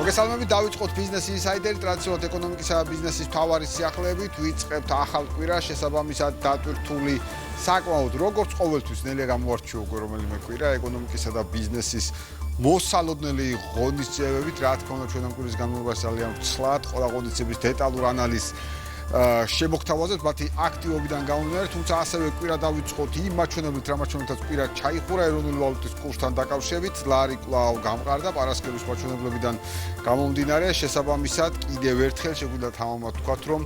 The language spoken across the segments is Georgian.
მოგესალმებით, დავიწყოთ Business Insider-ი, ტრადიციულად ეკონომიკისა და ბიზნესის მთავარი სიახლეებით, ვიწყებთ ახალ კვირას, შესაბამისად დატვირთული საკმაოდ როგორც ყოველთვის ნელია გამოარჩიო რომელიმე კვირა ეკონომიკისა და ბიზნესის მოსალოდნელი ღონისძიებებით, რა თქმა უნდა, ჩვენ ამ კვირის განმავლობაში ძალიან ვცლად ყველა ღონისძიების დეტალურ ანალიზს შემოგთავაზებთ მათი აქტივობიდან გამომდინარე, თუმცა ასევე კვირა დავიწყოთ იმ მაჩვენებლით, რა მაჩვენებითაც კვირა ჩაიხურა ეროვნული ვალუტის კურსთან დაკავშირებით, ლარი კვლავ გამყარდა პარასკევის მაჩვენებლებიდან გამომდინარე, შესაბამისად კიდევ ერთხელ შეგვიძლია თამამად ვთქვათ, რომ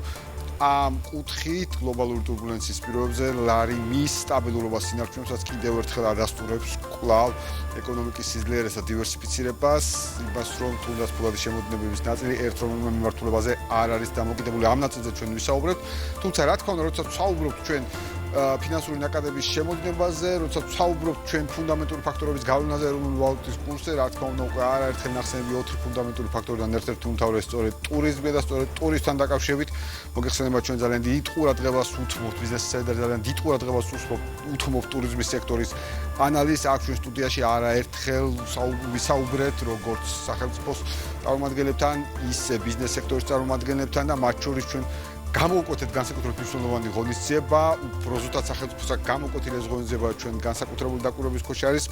ამ კუთხით გლობალური ტურბულენციის პირობებზე ლარი მის სტაბილურობას სინარჩუნებსაც კიდევ ერთხელ ადასტურებს კვლავ ეკონომიკის სიძლიერეს და დივერსიფიცირებას, იმას რომ თუნდაც ფულადი შემოდინებების ნაწილი ერთ რომელიმე მიმართულებაზე არ არის დამოკიდებული, ამ ნაწილზე ჩვენ ვისაუბრებთ, თუმცა რა თქმა უნდა, როდესაც ვსაუბრობთ ჩვენ ფინანსური ნაკადების შემოდინებაზე, როდესაც ვსაუბრობთ ჩვენ ფუნდამენტური ფაქტორების გავლენაზე ეროვნული ვალუტის კურსზე, რა თქმა უნდა, უკვე არაერთხელ ნახსენები 4 ფუნდამენტური ფაქტორიდან ერთ-ერთი უმთავრესი სწორედ ტურიზმი და სწორედ ტურისტთან დაკავშირებით. მოგეხსენება ჩვენ ძალიან დიდ ყურადღებას უთმობთ Business Insider-ი ძალიან დიდ ყურადღებას უთმობთ ტურიზმის სექტორის ანალიზს. აქ ჩვენ სტუდიაში არაერთხელ ვისაუბრეთ როგორც სახელმწიფოს წარმომადგენლებთან, ისე ბიზნეს სექტორის წარმომადგენლებთან და მათ შორის ჩვენ გამოვკვეთეთ განსაკუთრებით მნიშვნელოვანი ღონისძიება, უფრო ზუსტად სახელმწიფოსთან გამოვკვეთილი ეს ღონისძიება ჩვენ განსაკუთრებული დაკვირვების ქვეშ არის.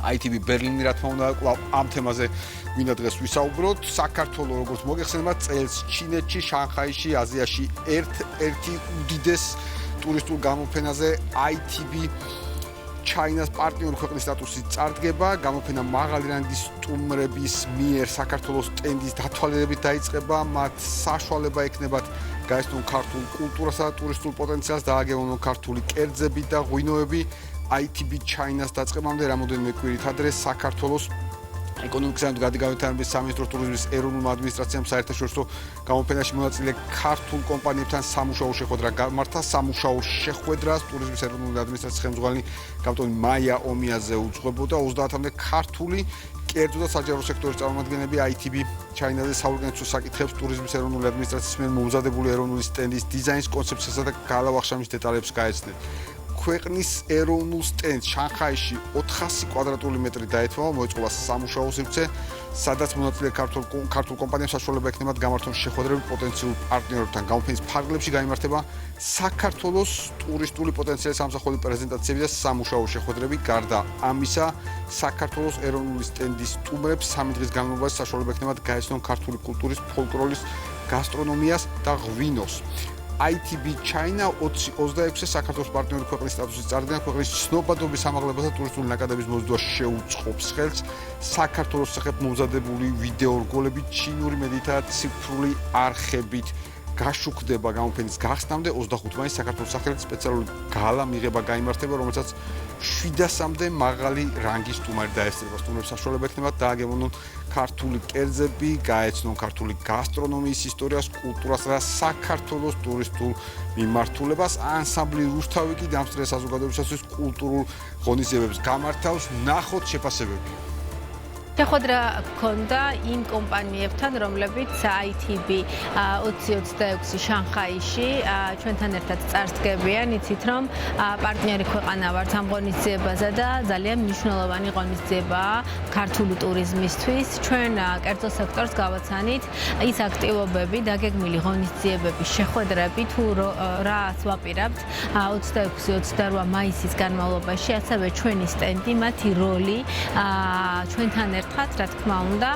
ITB ბერლინი რა თქმა უნდა კვლავ ამ თემაზე გვინდა დღეს ვისაუბროთ. საქართველოს როგორც მოგეხსენება წელს ჩინეთში, შანხაიში, აზიაში ერთ-ერთი უდიდეს ტურისტულ გამოფენაზე ITB China-ს პარტნიორი ქვეყნის სტატუსით წარდგება, გამოფენა მაღალი რანგის სტუმრების მიერ საქართველოს სტენდის დათვალიერებით დაიწყება, მათ საშუალება ექნებათ გაეცნონ ქართულ კულტურასა და ტურისტულ პოტენციალს, დააგემოვნონ ქართული კერძები და ღვინოები. ITB China-ს დაწყებამდე რამოდენიმე კვირით ადრე საქართველოს ეკონომიკისა და გადაგავითარების სამინისტროს ტურიზმის ეროვნულ ადმინისტრაციამ საერთაშორისო გამოფენაში მონაწილე ქართულ კომპანიებთან სამუშაო შეხვედრა გამართა. სამუშაო შეხვედრას ტურიზმის ეროვნული ადმინისტრაციის ხელმძღვანელი გამტონი მაია ომიაძე უძღვებოდა 30-მდე ქართული კერძო და საჯარო სექტორის წარმომადგენლები ITB China-ზე საორგანიზაციო საკითხებს ტურიზმის ეროვნული ადმინისტრაციის მიერ მომზადებული ეროვნული სტენდის დიზაინს, კონცეფციასა და გალავახშამის დეტალებს გაეცნეს. ქვეყნის ეროვნულ სტენდს შანხაიში 400 კვადრატული მეტრი დაეთმობა, მოეწყობა სამუშაო სივრცე, სადაც მონაწილე ქართულ კომპანიებს საშუალება ექნებათ გამართონ შეხვედრები პოტენციურ პარტნიორებთან. გამოფენის ფარგლებში გაიმართება საქართველოს ტურისტული პოტენციალის ამსახველი პრეზენტაციები და სამუშაო შეხვედრები. გარდა ამისა, საქართველოს ეროვნული სტენდის სტუმრებს 3 დღის განმავლობაში საშუალება ექნებათ გაეცნონ ქართული კულტურის, ფოლკლორის, გასტრონომიას და ღვინოს. ITB China 26-ე საქართველოს პარტნიორი ქვეყნის სტატუსით წარდგენა ქვეყნის ცნობადობის ამაღლებასა და ტურისტული ნაკადების მოზიდვა შეუწყობს ხელს. საქართველოს სახებ მომზადებული ვიდეო რგოლებით, ჩინური მედიათა და ციფრული არხებით გაშუქდება გამოფენის გახსნამდე 25 მაისს საქართველოს სახელით სპეციალური გალა მიღება გაიმართება, რომელსაც 700-მდე მაღალი რანგის სტუმარი დაესწრება. სტუმრებს საშუალება ექნებათ დააგემოვნონ ქართული კერძები, გაეცნონ ქართული გასტრონომიის ისტორიას, კულტურას და საქართველოს ტურისტულ მიმართულებას. ანსამბლი რუსთავი კი დამსწრე საზოგადოებისათვის კულტურულ ღონისძიებებს გამართავს. ნახოთ შეფასებები. შეხვედრა გქონდა იმ კომპანიებთან, რომლებიც ITB 2026 შანხაიში ჩვენთან ერთად წარსდგებიან. იცით, რომ პარტნიორი ქვეყანა ვართ ამ ღონისძიებაზე და ძალიან მნიშვნელოვანი ღონისძიებაა ქართული ტურიზმისთვის. ჩვენ კერძო სექტორს გავაცანით ის აქტივობები, დაგეგმილი ღონისძიებების შეხვედრები, თუ რას ვაპირებთ 26-28 მაისის განმავლობაში, ასევე ჩვენი სტენდი, მათი როლი ჩვენთან რა თქმა უნდა,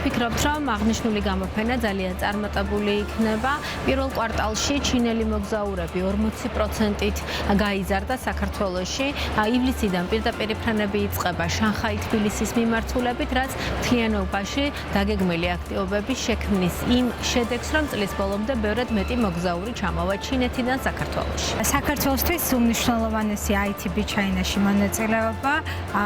ვფიქრობთ, რომ აღნიშნული გამოფენა ძალიან წარმატებული იქნება. პირველ კვარტალში ჩინელი მოგზაურები 40%-ით გაიზარდა საქართველოში. ივლისიდან პირდაპირ ფრენები იწყება შანხაი-თბილისის მიმართულებით, რაც მთლიანობაში დაგეგმილი აქტივობების შექმნის იმ შედეგს, რომ წლის ბოლომდე ბევრად მეტი მოგზაური ჩამოვა ჩინეთიდან საქართველოში. საქართველოსთვის უმნიშვნელოვანესი ITB China-ში მონაწილეობა,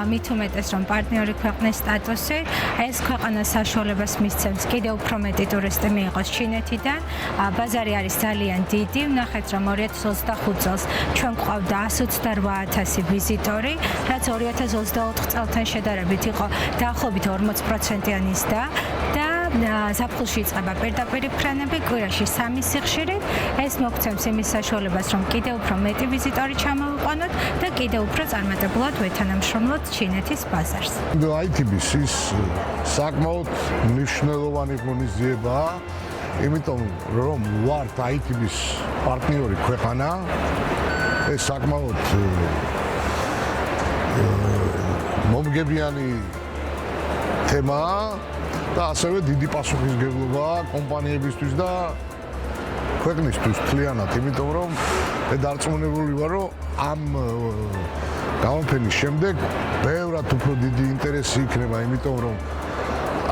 მით უმეტეს, რომ პარტნიორი ქვეყნის სტატუსი ეს ქვეყანა საშუალებას მისცემს კიდევ უფრო მეტი ტურისტი მიიღოს ჩინეთიდან. ბაზარი არის ძალიან დიდი. ვნახეთ, რომ 2025 წელს ჩვენ გვყავდა 128,000 ვიზიტორი, რაც 2024 წელთან შედარებით იყო დაახლოებით 40%-იანი ზრდა და ზაფხულში იწყება პირდაპირი ფრენები, კვირაში 3 სიხშირით. ეს მოგცემს იმის საშუალებას, რომ კიდევ უფრო მეტი ვიზიტორი ჩამოვიყვანოთ და კიდევ უფრო წარმატებულად ვეთანამშრომლოთ ჩინეთის ბაზარს. ITB-ს ის საკმაოდ მნიშვნელოვანი ღონისძიებაა, იმიტომ რომ ვართ ITB-ს პარტნიორი ქვეყანა, ეს საკმაოდ მომგებიანი თემაა და ასევე დიდი პასუხისმგებლობაა კომპანიებისთვის და ქვეყნისთვის მთლიანად, იმიტომ რომ მე დარწმუნებული ვარ, რომ ამ გამოფენის შემდეგ ბევრად უფრო დიდი ინტერესი იქნება, იმიტომ რომ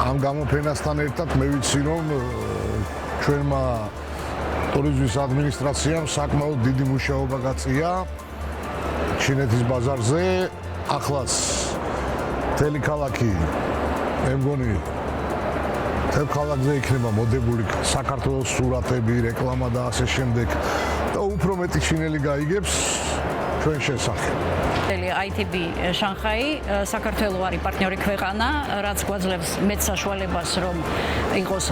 ამ გამოფენასთან ერთად მე ვიცი, რომ ჩვენმა ტურიზმის ადმინისტრაციამ საკმაოდ დიდი მუშაობა გაწია ჩინეთის ბაზარზე. ახლაც მთელი ქალაქი მე მგონი მთელ ქალაქზე იქნება მოდებული საქართველოს სურათები, რეკლამა და ასე შემდეგ და უფრო მეტი ჩინელი გაიგებს ჩვენ შესახებ. ITB შანხაი საქართველოს არის პარტნიორი ქვეყანა, რაც გვაძლევს მეტ საშუალებას, რომ იყოს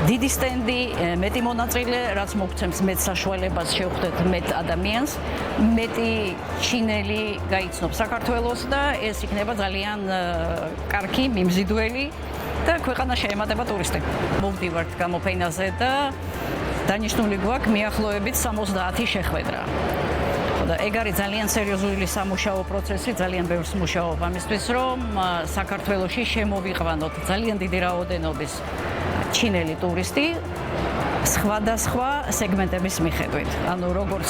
დიდი სტენდი, მეტი მონაწილე, რაც მოგცემს მეტ საშუალებას შევხვდეთ მეტ ადამიანს, მეტი ჩინელი გაიცნობს საქართველოს და ეს იქნება ძალიან კარგი მიმზიდველი და ქვეყანა შეემატება ტურისტები. მოვდივართ გამოფენაზე და დანიშნული გვაქვს მიახლოებით 70 შეხვედრა. და ეგ არის ძალიან სერიოზული სამუშაო პროცესი, ძალიან ბევრს მუშაობ ამისთვის, რომ საქართველოში შემოვიყვანოთ ძალიან დიდი რაოდენობის ჩინელი ტურისტი სხვადასხვა სეგმენტების მიხედვით. ანუ როგორც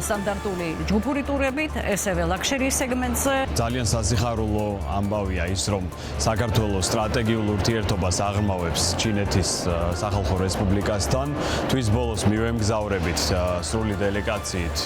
სტანდარტული ჯგუფური ტურებით, ესევე ლაქშერი სეგმენტზე. ძალიან სასიხარულო ამბავია ის, რომ საქართველოს სტრატეგიულ ურთიერთობას აღრმავებს ჩინეთის სახალხო რესპუბლიკასთან. თვის ბოლოს მივემგზავრებით სრული დელეგაციით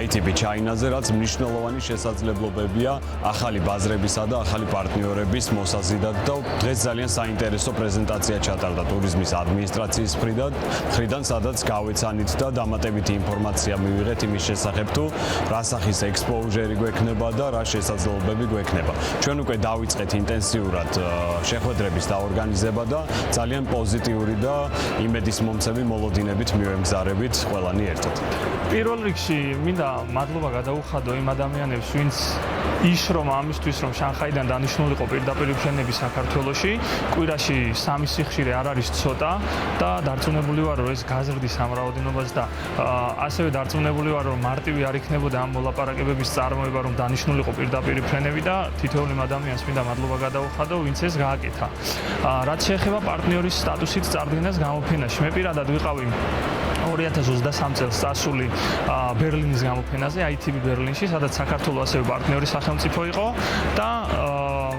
ITB ჩაინაზე, რაც მნიშვნელოვანი შესაძლებლობებია ახალი ბაზრებისა და ახალი პარტნიორების მოსაზიდად და დღეს ძალიან საინტერესო პრეზენტაცია ჩატარდა ტურიზმის ადმინისტრაციის მხრიდან, სადაც გავეცანით და დამატებითი ინფორმაცია მივიღეთ იმის შესახებ, თუ რა სახის ექსპოუჟერი გვექნება და რა შესაძლებლობები გვექნება. ჩვენ უკვე დავიწყეთ ინტენსიურად შეხვედრების დაორგანიზება და ძალიან პოზიტიური და იმედისმომცემი მოლოდინებით მივემგზარებით ყველანი ერთად. პირველ რიგში მინდა მადლობა გადაუხადო იმ ადამიანებს, ვინც იშრომ ამისთვის, რომ შანხაიდან დანიშნულიყო პირდაპირი ფრენები საქართველოში. კვირაში 3 სიხშირე არ არის ცოტა და დარწმუნებული ვარ, რომ ეს გაზრდის ამ რაოდენობას და ასევე დარწმუნებული ვარ, რომ მარტივი არ იქნებოდა ამ მოლაპარაკებების წარმოება, რომ დანიშნულიყო პირდაპირი ფრენები და თითოეულ ადამიანს მინდა მადლობა გადაუხადო, ვინც ეს გააკეთა. რაც შეეხება პარტნიორის სტატუსით წარდგენას გამოფენაში, მე პირადად ვიყავი 2023 წელს წასული ბერლინის გამოფენაზე, ITB ბერლინში, სადაც საქართველოს ასევე პარტნიორი სახელმწიფო იყო და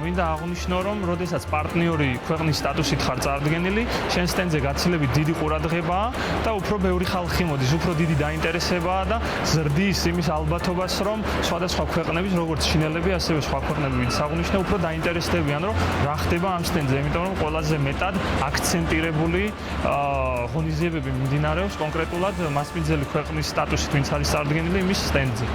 მინდა აღვნიშნო, რომ როდესაც პარტნიორი ქვეყნის სტატუსით ხარ წარდგენილი, შენ სტენდზე გაცილებით დიდი ყურადღებაა და უფრო ბევრი ხალხი მოდის, უფრო დიდი დაინტერესებაა და ზრდის იმის ალბათობას, რომ სხვადასხვა ქვეყნების, როგორც ჩინელები, ასევე სხვა ქვეყნები საღვნიშნე უფრო დაინტერესდებიან, რომ რა ხდება ამ სტენდზე, იმიტომ რომ ყველაზე მეტად აქცენტირებული ღონისძიებები მიმდინარეობს კონკრეტულად მასპინძელი ქვეყნის სტატუსით, ვინც არის წარდგენილი იმის სტენდზე.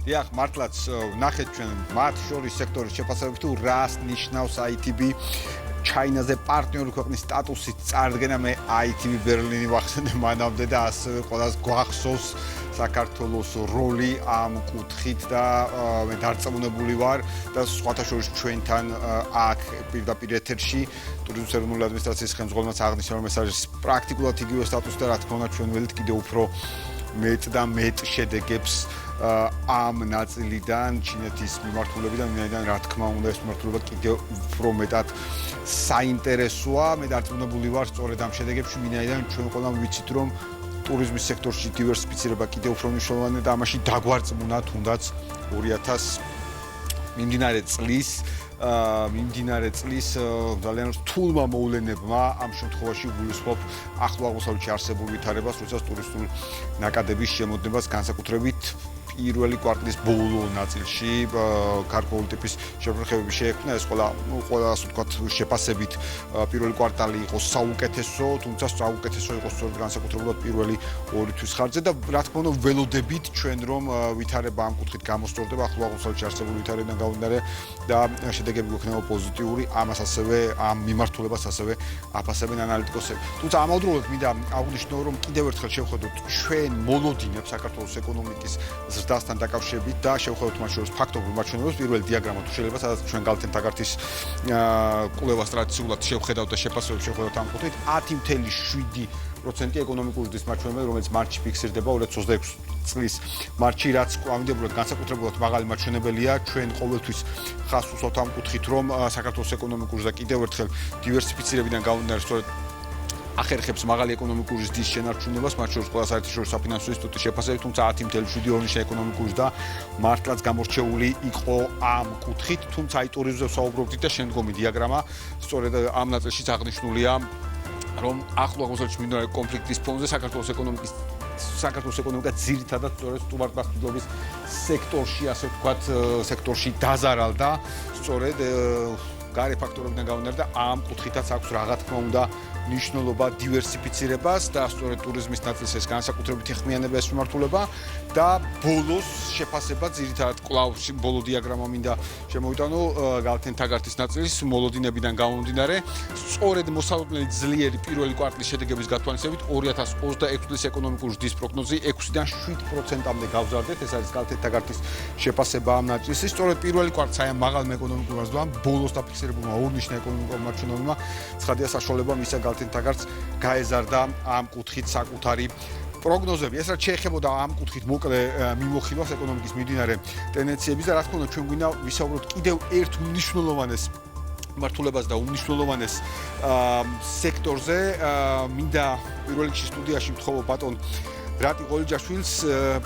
დიახ, მართლაც ნახეთ ჩვენ მათ შორის სექტორის შეფასებით, თუ რას ნიშნავს ITB ჩაინაზე პარტნიორი ქვეყნის სტატუსით წარდგენა. მე ITB ბერლინი ვახსენე მანამდე და ასევე ყველას გვახსოვს საქართველოს როლი ამ კუთხით და მე დარწმუნებული ვარ და სხვათა შორის ჩვენთან აქ პირდაპირ ეთერში ტურიზმის ეროვნული ადმინისტრაციის ხელმძღვანელმაც აღნიშნა, რომ ეს არის პრაქტიკულად იგივე სტატუსი და რა თქმა უნდა ჩვენ ველით კიდევ უფრო მეტ და მეტ შედეგებს ამ ნაწილიდან ჩინეთის მიმართულებიდან, ვინაიდან რა თქმა უნდა ეს მიმართულება კიდევ უფრო მეტად საინტერესოა. მე დარწმუნებული ვარ სწორედ ამ შედეგებში, ვინაიდან ჩვენ ყველამ ვიცით, რომ ტურიზმის სექტორში დივერსიფიცირება კიდევ უფრო მნიშვნელოვანია და ამაში დაგვარწმუნა თუნდაც 2000 მიმდინარე წლის ძალიან რთულმა მოვლენებმა. ამ შემთხვევაში გულისხმობ ახლო აღმოსავლეთში არსებულ ვითარებას, როდესაც ტურისტულ ნაკადების შემოდებას განსაკუთრებით პირველი კვარტლის ბოლო ნაწილში გარკვეული ტიპის შეფერხებები შეექმნა. ეს ყველა ასე ვთქვათ შეფასებით პირველი კვარტალი იყო საუკეთესო, თუმცა საუკეთესო იყო სწორედ განსაკუთრებულად პირველი 2 თვის ხარჯზე და რა თქმა უნდა ველოდებით ჩვენ რომ ვითარება ამ კუთხით გამოსწორდება ახლო აღმოსავლეთში არსებული ვითარებიდან გამომდინარე და შედეგები გვექნება პოზიტიური, ამას ასევე ამ მიმართულებას ასევე აფასებენ ანალიტიკოსები. თუმცა ამავდროულად მინდა აღვნიშნო რომ კიდევ ერთხელ შევხედოთ ჩვენ მოლოდინებს საქართველოს ეკონომიკის ზრდასთან დაკავშირებით და შევხედოთ მათ შორის ფაქტობრივ მაჩვენებებს. პირველი დიაგრამა თუ შეიძლება, სადაც ჩვენ გალთენ თაგართის კვლევას ტრადიციულად შევხედავთ და შეფასებებს შევხედავთ ამ კუთხით 10.7% ეკონომიკური ზრდის მაჩვენებელი, რომელიც მარტში ფიქსირდება 2026 წლის მარტში, რაც ამდებურად განსაკუთრებულად მაღალი მაჩვენებელია. ჩვენ ყოველთვის ხაზს უსვამთ ამ კუთხით, რომ საქართველოს ეკონომიკური ზრდა კიდევ ერთხელ დივერსიფიცირებიდან გამომდინარე სწორედ ახერხებს მაღალი ეკონომიკური ზრდის შენარჩუნებას, მათ შორის ყველა საერთაშორისო საფინანსო ინსტიტუტის შეფასებით, თუმცა 10.7% ეკონომიკური ზრდა მართლაც გამორჩეული იყო ამ კუთხით, თუმცა აი ტურიზმზე საუბრობდით და შემდგომი დიაგრამა სწორედ ამ ნაწილშიც აღნიშნულია, რომ ახლო აღმოსავლეთში მიმდინარე კონფლიქტის ფონზე საქართველოს ეკონომიკა ძირითადად სწორედ სტუმართმოყვარეობის სექტორში, ასე ვთქვათ, სექტორში დაზარალდა, სწორედ გარე ფაქტორებიდან გამომდინარე და ამ კუთხითაც აქვს რა თქმა უნდა ნიშნულობა დივერსიფიცირებას და სწორედ ტურიზმის ნაწილს ეს განსაკუთრებით ეხმიანება ეს მიმართულება და ბოლოს შეფასება ძირითადად კვლავ ბოლო დიაგრამა მინდა შემოვიტანო გალთენ თაგართის ნაწილის მოლოდინებიდან გამომდინარე სწორედ მოსალოდნელი ძლიერი პირველი კვარტლის შედეგების გათვალისწინებით 2026 წლის ეკონომიკური ზრდის პროგნოზი 6-დან 7%-მდე გავზარდეთ. ეს არის გალთენ თაგართის შეფასება ამ ნაწილში. სწორედ პირველი კვარტლს აი ამ მაღალ ეკონომიკურ ზრდამ ბოლოს დაფიქსირებულმა ორნიშნა ეკონომიკურ მაჩვენებელმა ცხადია საშუალება მისცა გალთენ თაგართს გაეზარდა ამ კუთხით საკუთარი პროგნოზები. ეს რაც შეეხებოდა ამ კუთხით მოკლე მიმოხილვას ეკონომიკის მიმდინარე ტენდენციების და რა თქმა უნდა ჩვენ გვინდა ვისაუბროთ კიდევ ერთ უმნიშვნელოვანეს მართულებას და უმნიშვნელოვანეს სექტორზე. მინდა პირველ რიგში სტუდიაში მთხოვო ბატონ რატი ყოლიჯაშვილს,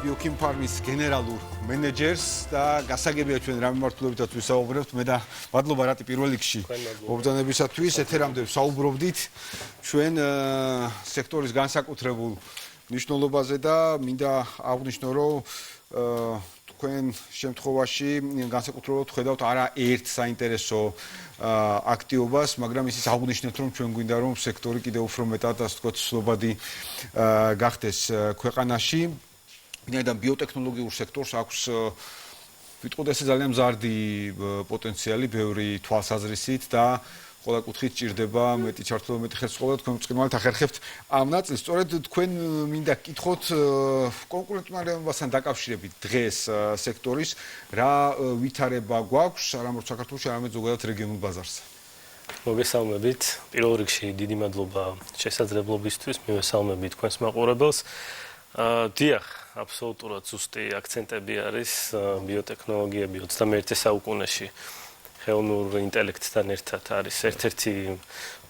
ბიოქიმ ფარმის გენერალურ მენეჯერს და გასაგებია ჩვენ რა მიმართულებითაც ვისაუბრებთ. მე და მადლობა რატი პირველ რიგში მობრძანებისათვის. ეთერამდე ვსაუბრობდით ჩვენ სექტორის განსაკუთრებულ ნიშნულობაზე და მინდა აღვნიშნო, რომ თქვენ შემთხვევაში განსაკუთრებულად ხედავთ არა ერთ საინტერესო აქტივობას, მაგრამ ისიც აღვნიშნეთ, რომ ჩვენ გვინდა რომ სექტორი კიდევ უფრო მეტად ასე ვთქვათ სლობადი გახდეს ქვეყანაში. ვინაიდან ბიოტექნოლოგიურ სექტორს აქვს ვიტყოდ ესე ძალიან მზარდი პოტენციალი, ბევრი თვალსაზრისით და ყველა კუთხით ჭირდება მეტი ჩართულობა, მეტი ხელსაყრელი, თქვენ ბრწყინვალედ ახერხებთ ამ ნაწილს. სწორედ თქვენ მინდა გკითხოთ კონკურენტუნარებასთან დაკავშირებით დღეს სექტორის რა ვითარება გვაქვს არა μόνο საქართველოში, არამედ ზოგადად რეგიონულ ბაზარზე. მოგესალმებით. პირველ რიგში დიდი მადლობა შესაძლებლობისთვის, მივესალმები თქვენს მაყურებელს. დიახ, აბსოლუტურად ზუსტი აქცენტები არის ბიოტექნოლოგიები 21 საუკუნეში. ხელოვნურ ინტელექტთან ერთად არის ერთ-ერთი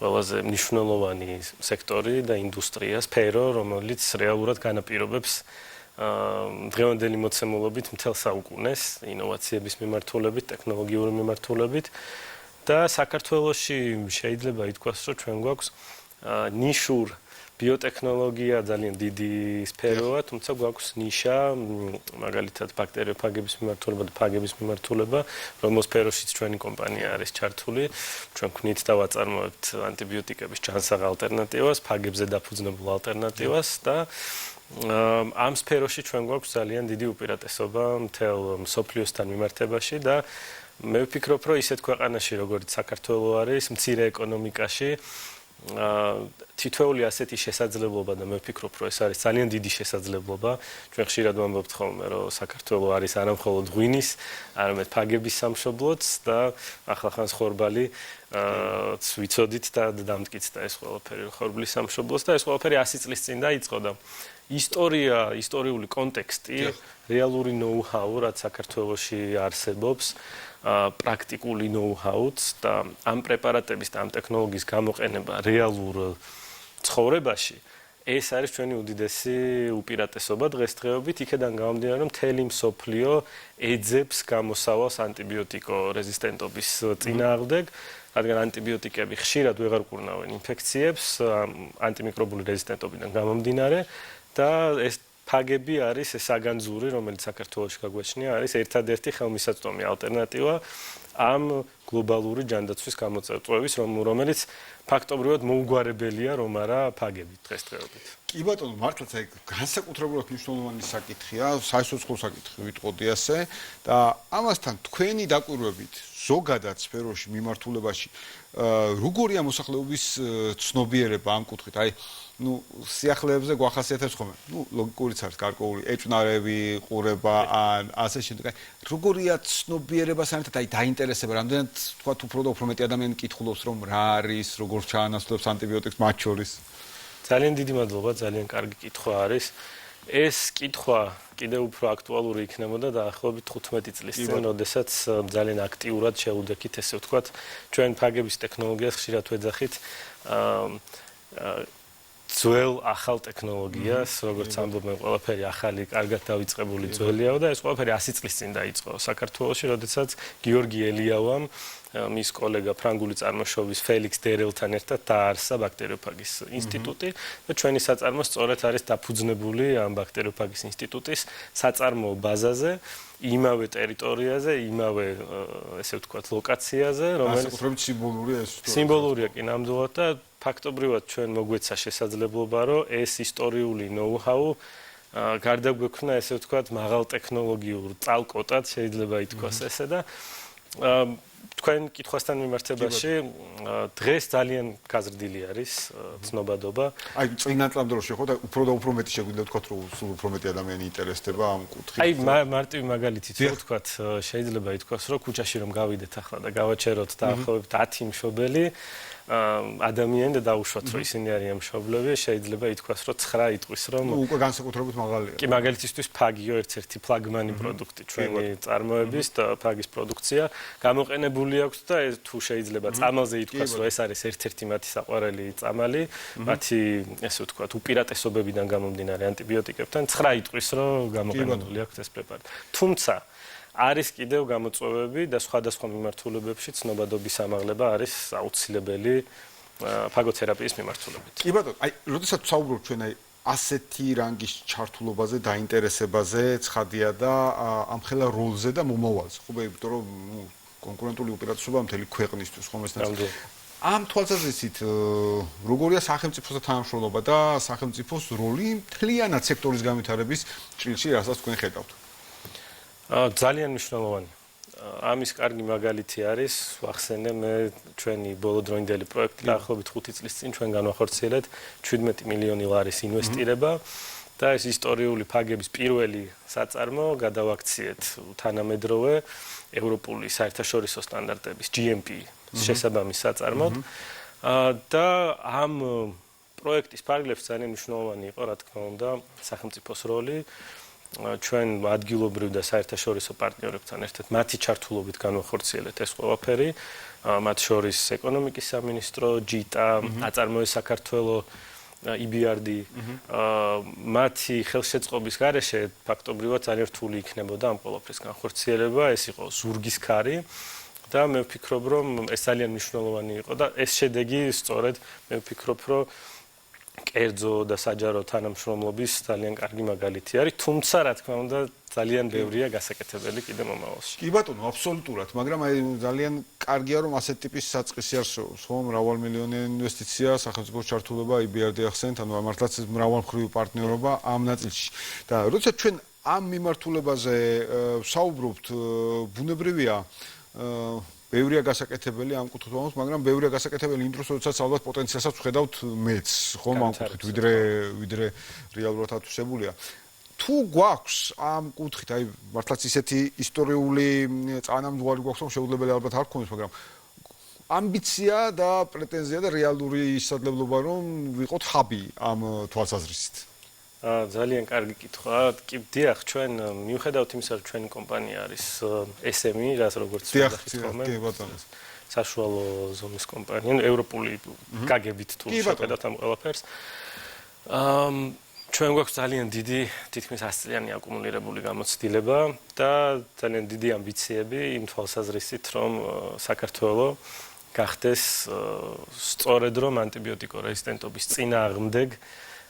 ყველაზე მნიშვნელოვანი სექტორი და ინდუსტრია, სფერო, რომელიც რეალურად განაპირობებს დღევანდელი მოცემულობით მთელ საუკუნეს ინოვაციების მიმართულებით, ტექნოლოგიური მიმართულებით და საქართველოში შეიძლება ითქვას, რომ ჩვენ გვაქვს ნიშურ ბიოტექნოლოგია ძალიან დიდი სფეროა, თუმცა გვაქვს ნიშა, მაგალითად ბაქტერიოფაგების მიმართულება და ფაგების მიმართულება, რომელ სფეროშიც ჩვენი კომპანია არის ჩართული. ჩვენ ვქნით და ვაწარმოებთ ანტიბიოტიკების ჯანსაღ ალტერნატივას, ფაგებზე დაფუძნებულ ალტერნატივას და ამ სფეროში ჩვენ გვაქვს ძალიან დიდი უპირატესობა მთელ მსოფლიოსთან მიმართებაში და მე ვფიქრობ, რომ ისეთ ქვეყანაში, როგორც საქართველო არის, მცირე ეკონომიკაში თითოეული ასეთი შესაძლებლობა და მე ვფიქრობ, რომ ეს არის ძალიან დიდი შესაძლებლობა. ჩვენ ხშირად ვამბობთ ხოლმე, რომ საქართველო არის არა მხოლოდ ღვინის, არამედ ფაგების სამშობლოც და ახლახანს ხორბალი ვიცოდით და დამტკიცდა ეს ყველაფერი ხორბლის სამშობლოს და ეს ყველაფერი 100 წლის წინ დაიწყო და ისტორია, ისტორიული კონტექსტი, რეალური ნოუ-ჰაუ, რაც საქართველოში არსებობს, პრაქტიკული ნოუ-ჰაუც და ამ პრეპარატების და ამ ტექნოლოგიის გამოყენება რეალურ ცხოვრებაში ეს არის ჩვენი უდიდესი უპირატესობა დღესდღეობით. იქედან გამომდინარე, რომ მთელი მსოფლიო ეძებს გამოსავალს ანტიბიოტიკო რეზისტენტობის წინააღმდეგ, რადგან ანტიბიოტიკები ხშირად ვეღარ კურნავენ ინფექციებს ანტიმიკრობული რეზისტენტობიდან გამომდინარე და ეს ფაგები არის ეს საგანძური, რომელიც საქართველოში გაგვეჩნია, არის ერთადერთი ხელმისაწვდომი ალტერნატივა ამ გლობალური ჯანდაცვის გამოწვევის, რომელიც ფაქტობრივად მოუგვარებელია, რომ არა ფაგები დღესდღეობით. კი ბატონო, მართლაც აი განსაკუთრებულად მნიშვნელოვანი საკითხია, საერთო საკითხი ვიტყოდი ასე და ამასთან თქვენი დაკვირვებით ზოგადად სფეროში მიმართულებაში როგორია მოსახლეობის ცნობიერება ამ კუთხით? აი სიახლეებზე გვახასიათებს ხოლმე. ლოგიკურიც არის გარკვეული ეჭვნარები, ყურება ან ასე შემდეგ. აი როგორია ცნობიერება საერთოდ აი დაინტერესება, რამდენად თქვა უფრო და უფრო მეტი ადამიანი კითხულობს რომ რა არის, როგორ ჩაანაცვლებს ანტიბიოტიკს მათ შორის. ძალიან დიდი მადლობა, ძალიან კარგი კითხვა არის. ეს კითხვა კიდევ უფრო აქტუალური იქნებოდა დაახლოებით 15 წლის წინ, როდესაც ძალიან აქტიურად შეუდექით, ესე ვთქვათ, ჩვენ ფაგების ტექნოლოგიას ხშირად ვეძახით ძველ ახალ ტექნოლოგიას, როგორც ამბობენ, ყველაფერი ახალი, კარგად დავიწყებული ძველიაო და ეს ყველაფერი 100 წლის წინ დაიწყო საქართველოში, როდესაც გიორგი ელიავამ მის კოლეგა ფრანგული წარმოშობის ფელიქს დერელთან ერთად დააარსა ბაქტერიოფაგის ინსტიტუტი და ჩვენი საწარმო სწორედ არის დაფუძნებული ამ ბაქტერიოფაგის ინსტიტუტის საწარმოო ბაზაზე, იმავე ტერიტორიაზე, იმავე ესე ვთქვათ ლოკაციაზე, რომელიც სიმბოლურია ეს. სიმბოლურია კი ნამდვილად და ფაქტობრივად ჩვენ მოგვეცა შესაძლებლობა, რომ ეს ისტორიული ნოუ-ჰაუ გარდაგვექმნა ესე ვთქვათ მაღალ ტექნოლოგიურ წალკოტად შეიძლება ითქვას ესე და თქვენ კითხვასთან მიმართებაში დღეს ძალიან გაზრდილი არის ცნობადობა. აი წინა წლამდე რო შეხოთ, უფრო და უფრო მეტი შეგვიძლია ვთქვათ, რომ სულ უფრო მეტი ადამიანი ინტერესდება ამ კუთხით. აი მარტივი მაგალითით რო ვთქვათ, შეიძლება ითქვას, რომ ქუჩაში რომ გავიდეთ ახლა და გავაჩეროთ დაახლოებით 10 მშობელი ადამიანი და დაუშვათ, რომ ისინი არიან მშობლები, შეიძლება ითქვას, რომ 9 იტყვის, რომ უკვე განსაკუთრებით მაღალია. კი მაგალითისთვის ფაგიო ერთ-ერთი ფლაგმანი პროდუქტი ჩვენი წარმოების და ფაგის პროდუქცია გამოყენებული აქვს და თუ შეიძლება წამალზე ითქვას, რომ ეს არის ერთ-ერთი მათი საყვარელი წამალი, მათი ესე ვთქვათ, უპირატესობებიდან გამომდინარე ანტიბიოტიკებთან 9 იტყვის, რომ გამოყენებული აქვს ეს პრეპარატი. თუმცა არის კიდევ გამოწვევები და სხვადასხვა მიმართულებებში ცნობადობის ამაღლება არის აუცილებელი ფაგოთერაპიის მიმართულებით. კი ბატონო, აი, როდესაც ვსაუბრობთ ჩვენ აი ასეთი რანგის ჩართულობაზე, დაინტერესებაზე, ცხადია და ამხელა როლზე და მომავალზე. ხო, იმიტომ რომ კონკურენტული უპირატესობა მთელი ქვეყნისთვის ხომ ეს ნაწილი. ამ თვალსაზრისით როგორია სახელმწიფოსთან თანამშრომლობა და სახელმწიფოს როლი მთლიანად სექტორის განვითარების ჭრილში, რასაც თქვენ ხედავთ? ძალიან მნიშვნელოვანი. ამის კარგი მაგალითი არის, ვახსენე მე ჩვენი ბოლოდროინდელი პროექტი დაახლოებით 5 წლის წინ ჩვენ განვახორციელეთ 17 მილიონი ლარის ინვესტირება და ეს ისტორიული ფაგების პირველი საწარმო გადავაქციეთ თანამედროვე ევროპული საერთაშორისო სტანდარტების GMP შესაბამის საწარმოდ და ამ პროექტის ფარგლებში ძალიან მნიშვნელოვანი იყო, რა თქმა უნდა, სახელმწიფოს როლი. ჩვენ ადგილობრივ და საერთაშორისო პარტნიორებთან ერთად მათი ჩართულობით განვახორციელეთ ეს ყველაფერი, მათ შორის ეკონომიკის სამინისტრო, ჯიტა, აწარმოე საქართველო, EBRD, მათი ხელშეწყობის გარეშე ფაქტობრივად ძალიან რთული იქნებოდა ამ ყველაფრის განხორციელება, ეს იყო ზურგის ქარი და მე ვფიქრობ, რომ ეს ძალიან მნიშვნელოვანი იყო და ეს შედეგი სწორედ მე ვფიქრობ, რომ კერძო და საჯარო თანამშრომლობის ძალიან კარგი მაგალითი არის, თუმცა რა თქმა უნდა ძალიან ბევრია გასაკეთებელი კიდე მომავალში. კი ბატონო, აბსოლუტურად, მაგრამ აი ძალიან კარგია რომ ასეთ ტიპის საწყისი არსებობს, ხო, მრავალმილიონიანი ინვესტიცია, სახელმწიფოს ჩართულობა, EBRD ახსენეთ, ანუ მართლაც მრავალმხრივი პარტნიორობა ამ ნაწილში. და როდესაც ჩვენ ამ მიმართულებაზე ვსაუბრობთ, ბუნებრივია ბევრია გასაკეთებელი ამ კუთხით ვამბობთ, მაგრამ ბევრია გასაკეთებელი იმ დროს, როდესაც ალბათ პოტენციალსაც ვხედავთ მეც, ხომ ამ კუთხით, ვიდრე რეალურად ათვისებულია. თუ გვაქვს ამ კუთხით, აი მართლაც ისეთი ისტორიული წანამძღვარი გვაქვს, რომ შეუძლებელი ალბათ არ გქონდეს, მაგრამ ამბიცია და პრეტენზია და რეალური შესაძლებლობა, რომ ვიყოთ ჰაბი ამ თვალსაზრისით. ძალიან კარგი კითხვა. კი, დიახ, ჩვენ მიუხედავთ იმისა, რომ ჩვენი კომპანია არის SME, რაც როგორც ვთქვით ხოლმე. კი, ბატონო. საშუალო ზომის კომპანია, ევროპული გაგებით თუ შევხედავთ ამ ყველაფერს. ჩვენ გვაქვს ძალიან დიდი, თითქმის 100 წლიანი აკუმულირებული გამოცდილება და ძალიან დიდი ამბიციები იმ თვალსაზრისით, რომ საქართველოს გახდეს სწორედ რომ ანტიბიოტიკო რეზისტენტობის წინააღმდეგ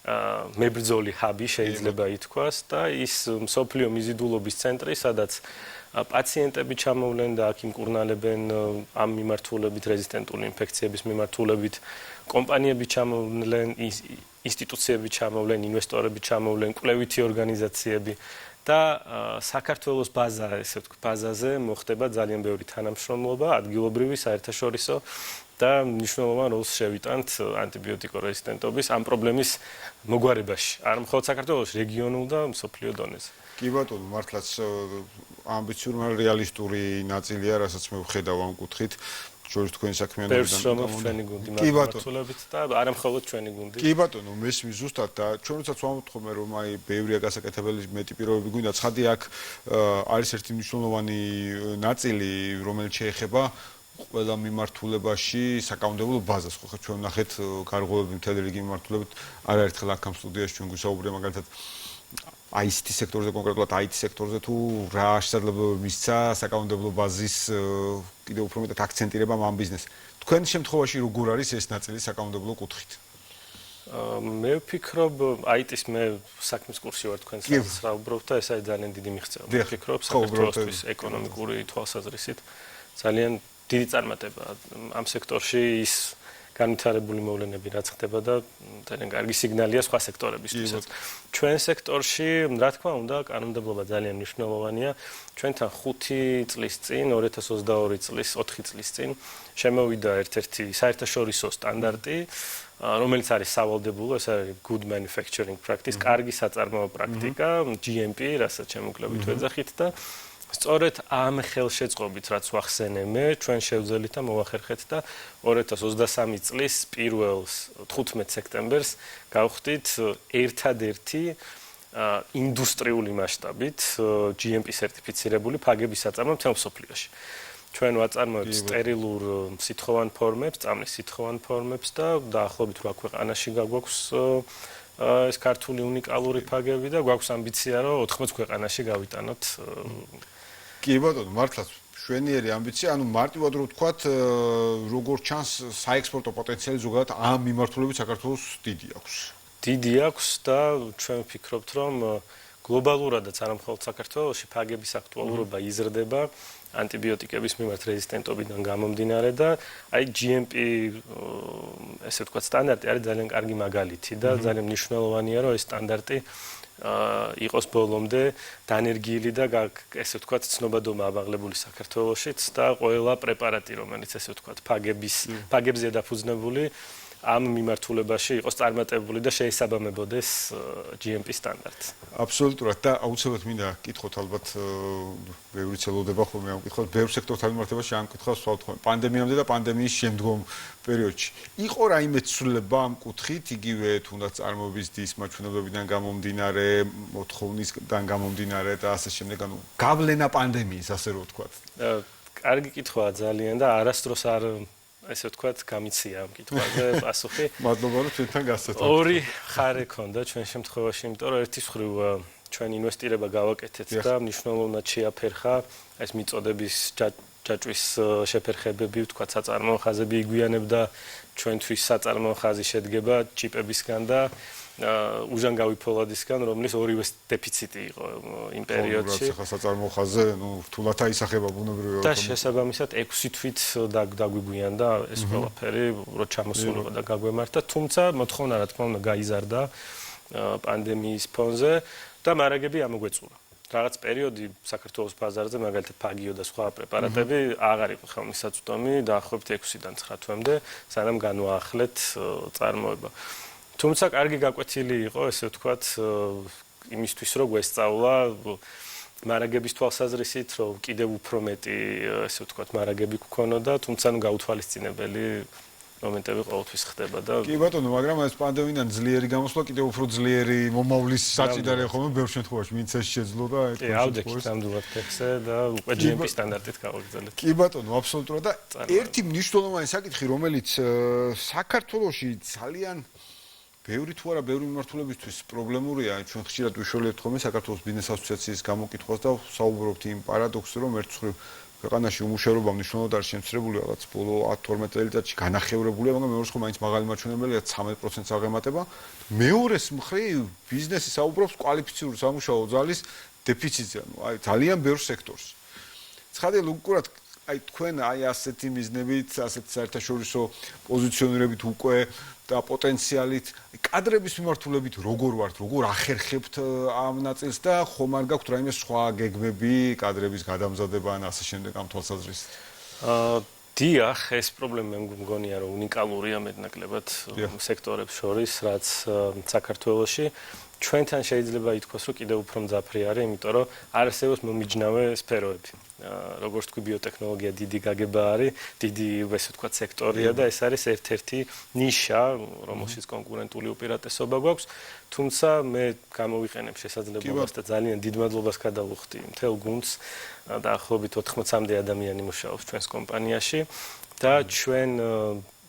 მებრძოლი ჰაბი შეიძლება ითქვას და ის მსოფლიო მიზიდულობის ცენტრი, სადაც პაციენტები ჩამოვლენ და აქ იმკურნალებენ ამ მიმართულებით, რეზისტენტული ინფექციების მიმართულებით, კომპანიები ჩამოვლენ, ინსტიტუციები ჩამოვლენ, ინვესტორები ჩამოვლენ, კვლევითი ორგანიზაციები და საქართველოს ბაზაზე მოხდება ძალიან ბევრი თანამშრომლობა, ადგილობრივი, საერთაშორისო და მნიშვნელოვან როლს შევიტანთ ანტიბიოტიკორეზისტენტობის ამ პრობლემის მოგვარებაში, არ მხოლოდ საქართველოში, რეგიონულ და მსოფლიო დონეზე. კი ბატონო, მართლაც ამბიციური, მაგრამ რეალისტური ნაწილია, რასაც მე ვხედავ ამ კუთხით. შორის თქვენი საქმიანობიდან ჩვენი გუნდი მართლობებით და არა მხოლოდ ჩვენი გუნდი. კი ბატონო, მესმის ზუსტად და ჩვენ როდესაც ვამბობთ რომ აი ბევრია გასაკეთებელი მეტი პირობები გვინდა, ცხადი აქ არის ერთი მნიშვნელოვანი ნაწილი, რომელიც შეეხება ყველა მიმართულებაში საკანონმდებლო ბაზას. ხო, ჩვენ ნახეთ გარღვევები მთელი რიგი მიმართულებით, არაერთხელ აქ ამ სტუდიაში ჩვენ გვისაუბრია მაგალითად IT სექტორზე, კონკრეტულად IT სექტორზე თუ რა შესაძლებლობები მისცა საკანონმდებლო ბაზის კიდევ უფრო მეტად აქცენტირებამ ამ ბიზნესს. თქვენ შემთხვევაში როგორ არის ეს ნაწილი საკანონმდებლო კუთხით? მე ვფიქრობ, IT-ის მე საქმის კურსი ვარ თქვენს საუბრობთ და ეს არის ძალიან დიდი მიღწევა. მე ვფიქრობ, საქართველოს ეკონომიკური თვალსაზრისით ძალიან დიდი წარმატება ამ სექტორში ის განვითარებული მოვლენები რაც ხდება და ძალიან კარგი სიგნალია სხვა სექტორებისთვისაც. ჩვენ სექტორში, რა თქმა უნდა, კანონმდებლობა ძალიან მნიშვნელოვანია. ჩვენთან 5 წლის წინ, 2022 წლის 4 წლის წინ შემოვიდა ერთ-ერთი საერთაშორისო სტანდარტი, რომელიც არის სავალდებულო, ეს არის Good Manufacturing Practice, კარგი საწარმოო პრაქტიკა, GMP, რასაც შემოკლებით ვეძახით და სწორედ ამ ხელშეწყობით, რაც ვახსენე მე, ჩვენ შევძელით და მოვახერხეთ და 2023 წლის 15 სექტემბერს გავხდით ერთადერთი ინდუსტრიული მასშტაბით GMP სერტიფიცირებული ფაგების საწარმო მთელ მსოფლიოში. ჩვენ ვაწარმოებთ სტერილურ სითხოვან ფორმებს, წამლის სითხოვან ფორმებს და დაახლოებით 8 ქვეყანაში გაგვაქვს ეს ქართული უნიკალური ფაგები და გვაქვს ამბიცია, რომ 14 ქვეყანაში გავიტანოთ. კი ბატონო, მართლაც შვენიერი ამბიცია, ანუ მარტივად რო ვთქვათ, როგორ ჩანს საექსპორტო პოტენციალი ზოგადად ამ მიმართულებით საქართველოს დიდი აქვს. დიდი აქვს და ჩვენ ვფიქრობთ, რომ გლობალურადაც არა მხოლოდ საქართველოში ფაგების აქტუალურობა იზრდება ანტიბიოტიკების მიმართ რეზისტენტობიდან გამომდინარე და აი GMP ესე ვთქვათ სტანდარტი არის ძალიან კარგი მაგალითი და ძალიან მნიშვნელოვანია, რომ ეს სტანდარტი იყოს ბოლომდე დანერგილი და ესე ვთქვათ ცნობადობა ამაღლებული საქართველოშიც და ყველა პრეპარატი, რომელიც ესე ვთქვათ ფაგებზე დაფუძნებული ამ მიმართულებაში იყოს წარმატებული და შეესაბამებოდეს GMP სტანდარტს. აბსოლუტურად და აუცილებლად მინდა კითხოთ ალბათ ბევრი ცელოდება ხოლმე ამ კითხავს ბევრ სექტორთან მიმართებაში ამ კითხავს ვსვავთ ხოლმე პანდემიამდე და პანდემიის შემდგომ პერიოდში. იყო რაიმე ცვლილება ამ კუთხით, იგივე თუნდაც წარმოების დის მაჩვენებლებიდან გამომდინარე, მოთხოვნისგან გამომდინარე და ასე შემდეგ, ანუ გავლენა პანდემიის, ასე რომ ვთქვათ. კარგი კითხვაა ძალიან და არასდროს არ ესე ვთქვათ, გამიცია ამ კითხვაზე პასუხი. მადლობა, რომ ჩვენთან გასცეთ. ორი ხარე ქონდა ჩვენ შემთხვევაში, იმიტომ რომ ერთის მხრივ ჩვენ ინვესტირება გავაკეთეთ და მნიშვნელოვნად შეაფერხა ეს მიწოდების ჯაჭვის შეფერხებები, ვთქვათ, საწარმოო ხაზები იგვიანებდა ჩვენთვის საწარმოო ხაზი შედგება ჩიპებისგან და უჟანგავი ფოლადისგან, რომლის ორივე დეფიციტი იყო იმ პერიოდში. ხო, საწარმოო ხაზზე, რთულად აისახება ბუნებრივი და შესაბამისად 6 თვით დაგვიგვიანდა ეს ყველაფერი, რო ჩამოსულობა და გაგვემართა, თუმცა მოთხოვნა რა თქმა უნდა გაიზარდა პანდემიის ფონზე და მარაგები ამოგვეწურა. რაღაც პერიოდი საქართველოს ბაზარზე მაგალითად ფაგიო და სხვა პრეპარატები აღარ იყო ხელმისაწვდომი დაახლოებით 6-დან 9 თვემდე, სანამ განვაახლეთ წარმოება. თუმცა კარგი გაკვეთილი იყო, ესე ვთქვათ, იმისთვის რომ გვესწავლა მარაგების თვალსაზრისით, რომ კიდევ უფრო მეტი, ესე ვთქვათ, მარაგები გქონოდა, თუმცა გაუთვალისწინებელი მომენტები ყოველთვის ხდება და კი ბატონო, მაგრამ ეს პანდემიიდან ძლიერი გამოსვლა კიდევ უფრო ძლიერი მომავლის საჭიდარია ხოლმე ბევრ შემთხვევაში, ვინც ეს შეძლო და კი, ავდექით ნამდვილად ფეხზე და უკვე GMP სტანდარტით გავაგრძელებთ. კი ბატონო, აბსოლუტურად და ერთი მნიშვნელოვანი საკითხი, რომელიც საქართველოში ძალიან ბევრი თუ არა ბევრი მიმართულებისთვის პრობლემურია, ჩვენ ხშირად ვიშველებთ ხოლმე საქართველოს ბიზნეს ასოციაციის გამოკითხვას და საუბრობთ იმ პარადოქსზე, რომ ერთ მხრივ ქვეყანაში უმუშევრობა მნიშვნელოვნად არის შემცირებული, რაღაც ბოლო 10-12 წელიწადში განახევრებულია, მაგრამ მეორეს ხო მაინც მაღალი მაჩვენებელია 13%-ს აღემატება. მეორეს მხრივ ბიზნესი საუბრობს კვალიფიციური სამუშაო ძალის დეფიციტზე, აი ძალიან ბევრ სექტორს. ცხადია უკურად აი თქვენ აი ასეთი მიზნებით, ასეთ საერთაშორისო პოზიციონირებით უკვე და პოტენციალით კადრების მიმართულებით როგორ ვართ, როგორ ახერხებთ ამ ნაწილს და ხომ არ გაქვთ რაიმე სხვა გეგმები, კადრების გადამზადება ან ასე შემდეგ ამ თვალსაზრისით? დიახ, ეს პრობლემა მგონია რომ უნიკალურია მეტნაკლებად სექტორებს შორის, რაც საქართველოში ჩვენთან შეიძლება ითქვას, რომ კიდევ უფრო მძაფრი არის, იმიტომ რომ არ არსებობს მომიჯნავე სფეროები. როგორც თქვი, ბიოტექნოლოგია დიდი გაგება არის, დიდი, ესე ვთქვათ, სექტორია და ეს არის ერთ-ერთი ნიშა, რომელშიც კონკურენტული უპირატესობა გვაქვს. თუმცა მე გამოვიყენებ შესაძლებლობას და ძალიან დიდ მადლობას გადავუხდი მთელ გუნდს, დაახლოებით 80-მდე ადამიანი მუშაობს ჩვენს კომპანიაში და ჩვენ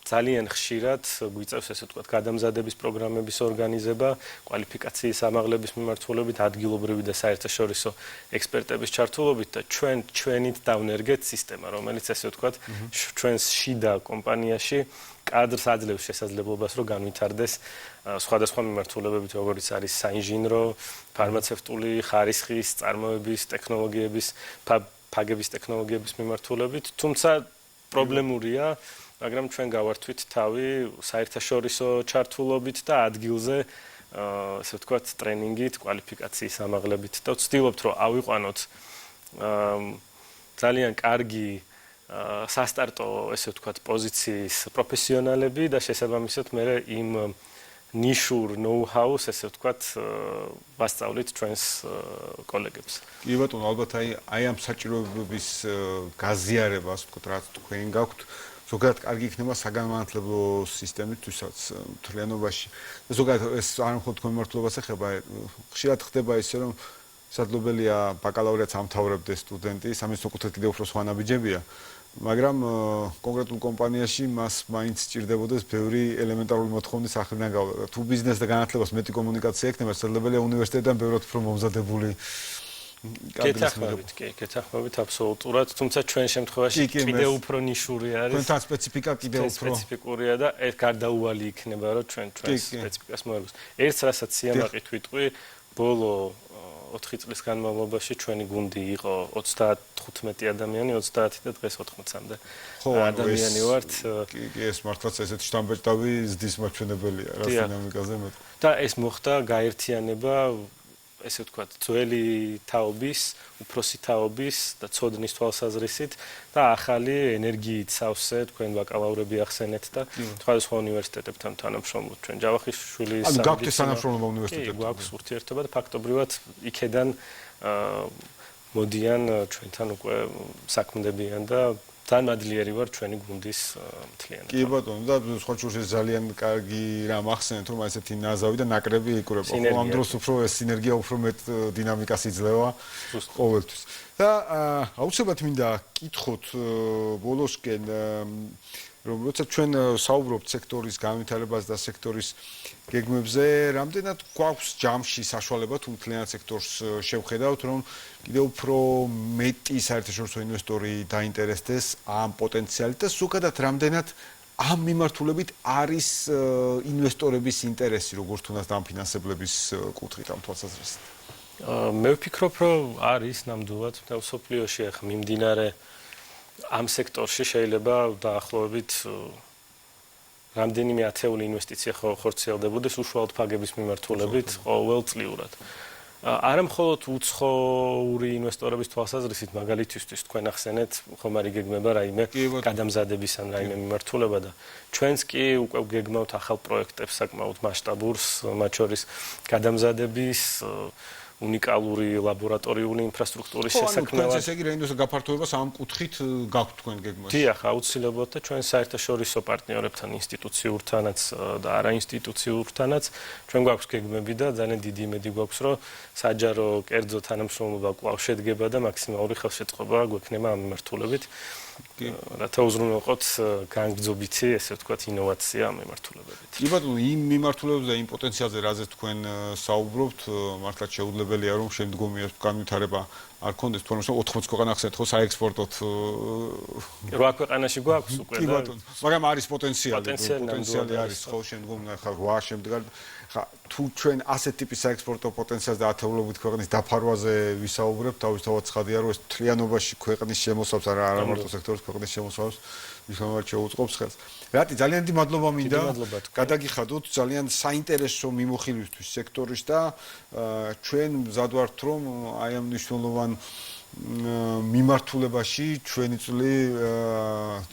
ძალიან ხშირად გვიწევს ესე ვთქვათ გადამზადების პროგრამების ორგანიზება, კვალიფიკაციის ამაღლების მიმართულებით, ადგილობრივი და საერთაშორისო ექსპერტების ჩართულობით და ჩვენით დავნერგეთ სისტემა, რომელიც ესე ვთქვათ ჩვენს შიდა კომპანიაში კადრს აძლევს შესაძლებლობას, რომ განვითარდეს სხვადასხვა მიმართულებებით, როგორც არის საინჟინრო, ფარმაცევტული, ხარისხის, წარმოების, ტექნოლოგიების, ფაგების ტექნოლოგიების მიმართულებით, თუმცა პრობლემურია მაგრამ ჩვენ გავართვით თავი საერთაშორისო ჩართულობით და ადგილზე, ასე ვთქვათ, ტრენინგით, კვალიფიკაციის ამაღლებით და ვცდილობთ, რომ ავიყვანოთ ძალიან კარგი სასტარტო, ესე ვთქვათ, პოზიციის პროფესიონალები და შესაბამისად მე იმ ნიშურ ნოუ-ჰაუს, ესე ვთქვათ, ვასწავლით ჩვენს კოლეგებს. კი ბატონო, ალბათ აი ამ საჭიროებების გაზიარება, ასე ვთქვათ, რაც თქვენ გაქვთ ზოგადად კარგი იქნება საგანმანათლებლო სისტემისთვისაც მთლიანობაში. ზოგადად ეს არ მხოლოდ კომემართულებას ეხება, ხშირად ხდება ისე, რომ შესაძლებელია ბაკალავრიატს ამთავრებდეს სტუდენტი, ამის საკუთრად კიდევ უფრო სხვა ნაბიჯებია, მაგრამ კონკრეტულ კომპანიაში მას მაინც სჭირდებოდეს ბევრი ელემენტარული მოთხოვნის ახრიდან გავლა. თუ ბიზნეს და განათლებას მეტი კომუნიკაცია ექნება, შესაძლებელია უნივერსიტეტიდან ბევრად უფრო მომზადებული გეთახმებით აბსოლუტურად, თუმცა ჩვენ შემთხვევაში კიდევ უფრო ნიშური არის. ჩვენთან სპეციფიკა კიდევ უფრო სპეციფიკურია და ეს გარდაუვალი იქნება, რომ ჩვენ სპეციფიკას მოერგოს. ერთს რასაც სიამაყით ვიტყვი, ბოლო 4 წლის განმავლობაში ჩვენი გუნდი იყო 35 ადამიანი, 30 და დღეს 80-მდე ადამიანი ვართ. კი, ეს მართლაც ესეთი შტამბეჭდავი ზრდის მაჩვენებელია, რა დინამიკაზე მეტყვი. და ეს მოხდა გაერთიანება ესე ვთქვათ, ძველი თაობის, უფროსი თაობის და ცოდნის თვალსაზრისით და ახალი ენერგიით სავსე თქვენ ბაკალავრები ახსენეთ და სხვადასხვა უნივერსიტეტებთან თანამშრომლობთ. ჩვენ ჯავახიშვილის ანუ გაქვთ თანამშრომლობა უნივერსიტეტებთან? კი, გვაქვს ურთიერთობა და ფაქტობრივად იქედან მოდიან ჩვენთან უკვე საქმდებიან და ძალიან მადლიერი ვარ ჩვენი გუნდის მთლიანად. კი ბატონო, და სხვა შორის ძალიან კარგი რამ ახსენეთ, რომ ესეთი ნაზავი და ნაკრები იკვრება. ხო, ამ დროს უფრო ეს სინერგია უფრო მეტ დინამიკას იძლევა ყოველთვის. და აუცილებლად მინდა კითხოთ ბოლოსკენ, რომ როცა ჩვენ საუბრობთ სექტორის განვითარებას და სექტორის გეგმებზე, რამდენად გვაქვს ჯამში საშუალება თუ მთლიანად სექტორს შევხედავთ, რომ კიდევ უფრო მეტი საერთაშორისო ინვესტორი დაინტერესდეს ამ პოტენციალით და ზოგადად რამდენად ამ მიმართულებით არის ინვესტორების ინტერესი, როგორც თუნდაც დამფინანსებლების კუთხით ამ თვალსაზრისით? მე ვფიქრობ, რომ არის ნამდვილად და სოფლიოში ახლა მიმდინარე ამ სექტორში შეიძლება დაახლოებით რამდენიმე ათეული ინვესტიცია ხორციელდებოდეს უშუალოდ ფაგების მიმართულებით ყოველწლიურად. არა მხოლოდ უცხოური ინვესტორების თვალსაზრისით, მაგალითისთვის თქვენ ახსენეთ ხომ არ იგეგმება რაიმე გადამზადების ან რაიმე მიმართულება და ჩვენც კი უკვე გეგმავთ ახალ პროექტებს საკმაოდ მასშტაბურს, მათ შორის გადამზადების უნიკალური ლაბორატორიული ინფრასტრუქტურის შესაქმნელად. ხო, ესე იგი რეინდოს გაფართოებას ამ კუთხით გაქვთ თქვენ გეგმაში. დიახ, აუცილებლად და ჩვენ საერთაშორისო პარტნიორებთან, ინსტიტუციურთანაც და არაინსტიტუციურთანაც ჩვენ გვაქვს გეგმები და ძალიან დიდი იმედი გვაქვს, რომ საჯარო კერძო თანამშრომლობა კვლავ შედგება და მაქსიმალური ხელშეწყობა გვექნება ამ მიმართულებით. რათა უზრუნველყოთ განგრძობითი, ესე ვთქვათ, ინოვაცია ამ მიმართულებებით. კი ბატონო, იმ მიმართულებებზე და იმ პოტენციალზე, რაზეც თქვენ საუბრობთ, მართლაც შეუძლებელია, რომ შემდგომი განვითარება არ კონდეს თქო 80 ქვეყანა ახსენეთ ხო საექსპორტოდ 8 ქვეყანაში გვაქვს უკვე კი ბატონო მაგრამ არის პოტენციალი პოტენციალი არის ხო შემდგომ ხა 8 შემდგარ ხა თუ ჩვენ ასეთ ტიპის საექსპორტო პოტენციალს და ათეულობით ქვეყნის დაფარვაზე ვისაუბრებთ თავისთავად ცხადია რომ ეს თლიანობაში ქვეყნის შემოსავს არა მარტო სექტორის ქვეყნის შემოსავს მისამართი შეუწყობს ხელს რატი ძალიან დიდი მადლობა მინდა გადაგიხადოთ ძალიან საინტერესო მიმოხილვისთვის სექტორის და ჩვენ მზად ვართ რომ აი ამ მნიშვნელოვან მიმართულებაში ჩვენი წვლი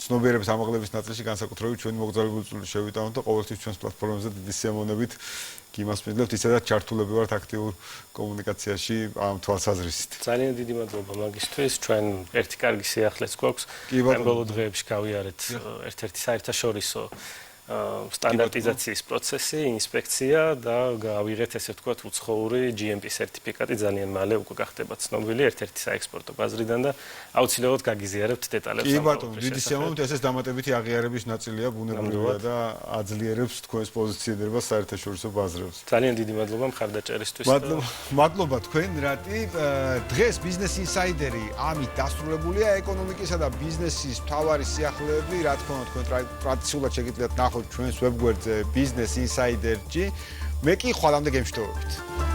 ცნობიერების ამაღლების ნაწილში განსაკუთრებით ჩვენი მოგზაურობის წვლილი შევიტანოთ და ყოველთვის ჩვენს პლატფორმებზე დიდი სიამოვნებით გიმასპინძლებთ ისედაც ჩართულები ვართ აქტიურ კომუნიკაციაში ამ თვალსაზრისით. ძალიან დიდი მადლობა მაგისთვის. ჩვენ ერთი კარგი სიახლეც გვაქვს. ამ ბოლო დღეებში გავიარეთ ერთ-ერთი საერთაშორისო სტანდარტიზაციის პროცესი, ინსპექცია და გავიღეთ ესე ვთქვათ უცხოური GMP სერტიფიკატი ძალიან მალე უკვე გახდება ცნობილი ერთ-ერთი საექსპორტო ბაზრიდან და აუცილებლად გაგიზიარებთ დეტალებს. კი ბატონო, დიდი სიამოვნებით ესეც დამატებითი აღიარების ნაწილია ბუნებრივია და აძლიერებს თქვენს პოზიციონირებას საერთაშორისო ბაზრებზე. ძალიან დიდი მადლობა მხარდაჭერისთვის. მადლობა თქვენ რატი დღეს ბიზნეს ინსაიდერი ამით დასრულებულია ეკონომიკისა და ბიზნესის მთავარი სიახლეები რა თქმა უნდა თქვენ ტრადიციულად შეგიძლიათ ნახოთ ჩვენს ვებგვერდზე Business Insider-ში. მე კი ხვალამდე გემშვიდობებით.